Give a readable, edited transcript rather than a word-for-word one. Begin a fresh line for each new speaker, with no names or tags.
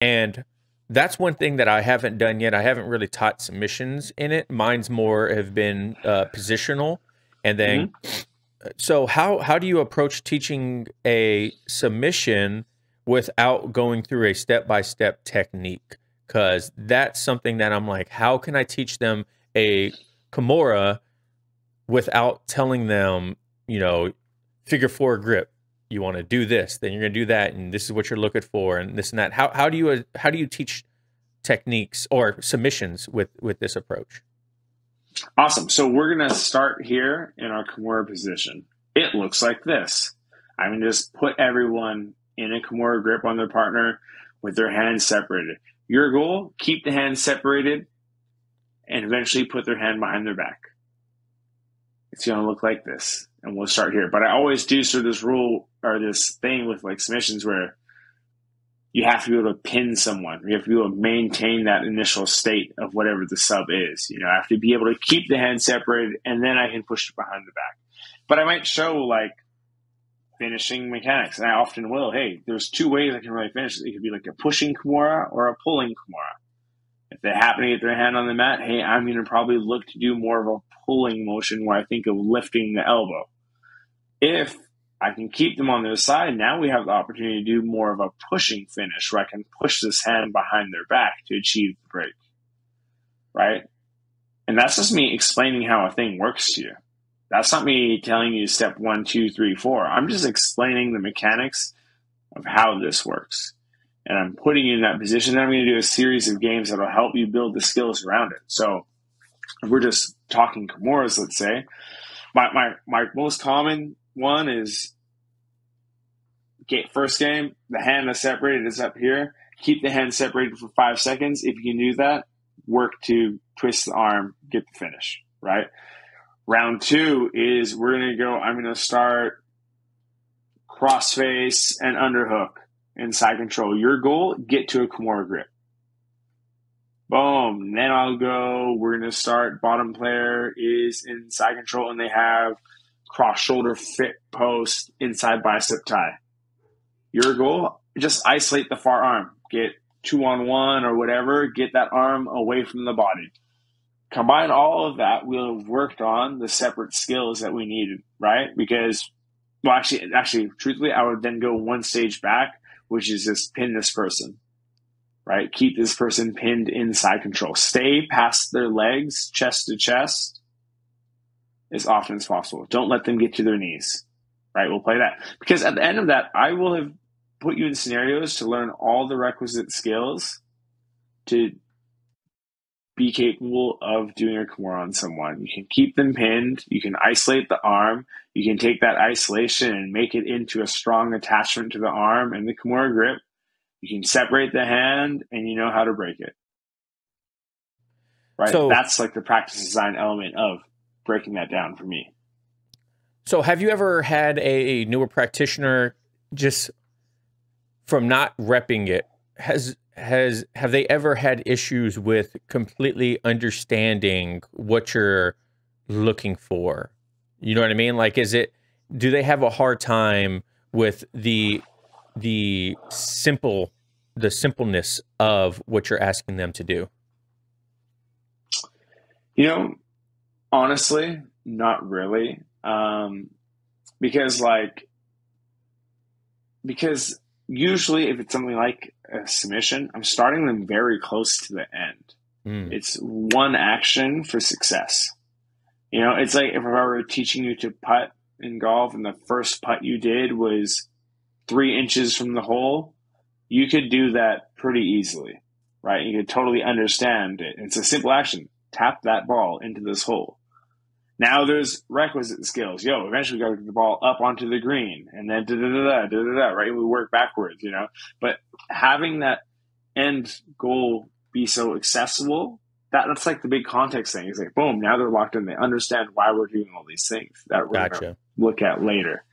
And that's one thing that I haven't done yet. I haven't really taught submissions in it. Mine's more have been positional. And then,
Hmm.
so how do you approach teaching a submission without going through a step-by-step technique? Because that's something that I'm like, how can I teach them a Kimura without telling them, you know, figure four grip. You want to do this, then you're going to do that, and this is what you're looking for, and this and that. How do you teach techniques or submissions with this approach?
Awesome. So we're going to start here in our Kimura position. It looks like this. I'm going to just put everyone in a Kimura grip on their partner with their hands separated. Your goal, keep the hands separated and eventually put their hand behind their back. It's going to look like this. And we'll start here. But I always do sort of this rule or this thing with like submissions where you have to be able to pin someone. You have to be able to maintain that initial state of whatever the sub is. You know, I have to be able to keep the hand separated, and then I can push it behind the back. But I might show like finishing mechanics, and I often will. Hey, there's two ways I can really finish. It could be like a pushing Kimura or a pulling Kimura. If they happen to get their hand on the mat, hey, I'm going to probably look to do more of a pulling motion where I think of lifting the elbow. If I can keep them on their side, now we have the opportunity to do more of a pushing finish where I can push this hand behind their back to achieve the break, right? And that's just me explaining how a thing works to you. That's not me telling you step 1, 2, 3, 4. I'm just explaining the mechanics of how this works. And I'm putting you in that position. Then I'm going to do a series of games that will help you build the skills around it. So if we're just talking Kimuras, let's say, my most common one is first game, the hand is separated is up here. Keep the hand separated for 5 seconds. If you can do that, work to twist the arm, get the finish, right? Round 2 is I'm going to start crossface and underhook and side control. Your goal, get to a Kimura grip. Boom. Then we're going to start, bottom player is in side control and they have cross shoulder fit post, inside bicep tie. Your goal, just isolate the far arm. Get 2-on-1 or whatever. Get that arm away from the body. Combine all of that, we'll have worked on the separate skills that we needed, right? Because, well, actually, truthfully, I would then go one stage back, which is just pin this person, right? Keep this person pinned in side control. Stay past their legs, chest to chest, as often as possible. Don't let them get to their knees, right? We'll play that. Because at the end of that, I will have put you in scenarios to learn all the requisite skills to be capable of doing a Kimura on someone. You can keep them pinned. You can isolate the arm. You can take that isolation and make it into a strong attachment to the arm and the Kimura grip. You can separate the hand and you know how to break it. Right?
So,
that's like the practice design element of breaking that down for me.
so have you ever had a newer practitioner just from not repping it, have they ever had issues with completely understanding what you're looking for? You know what I mean? Like, do they have a hard time with the simpleness of what you're asking them to do?
You know, honestly, not really. Because usually if it's something like a submission, I'm starting them very close to the end. It's one action for success. You know, it's like if I were teaching you to putt in golf and the first putt you did was 3 inches from the hole, you could do that pretty easily, right? You could totally understand it. It's a simple action. Tap that ball into this hole. Now there's requisite skills. Eventually we got to get the ball up onto the green and then right? We work backwards, you know. But having that end goal be so accessible, that's like the big context thing. It's like, boom, now they're locked in. They understand why we're doing all these things that we're going to look at later.